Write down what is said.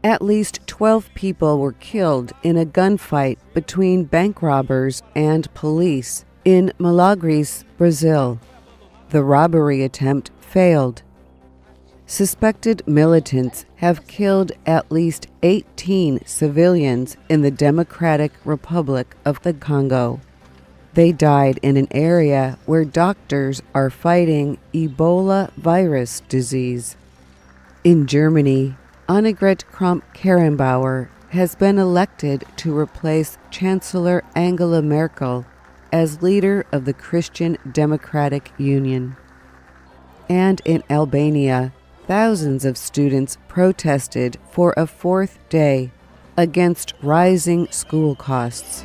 At least 12 people were killed in a gunfight between bank robbers and police in Milagres, Brazil. The robbery attempt failed. Suspected militants have killed at least 18 civilians in the Democratic Republic of the Congo. They died in an area where doctors are fighting Ebola virus disease. In Germany, Annegret Kramp-Karrenbauer has been elected to replace Chancellor Angela Merkel as leader of the Christian Democratic Union. And in Albania, thousands of students protested for a fourth day against rising school costs.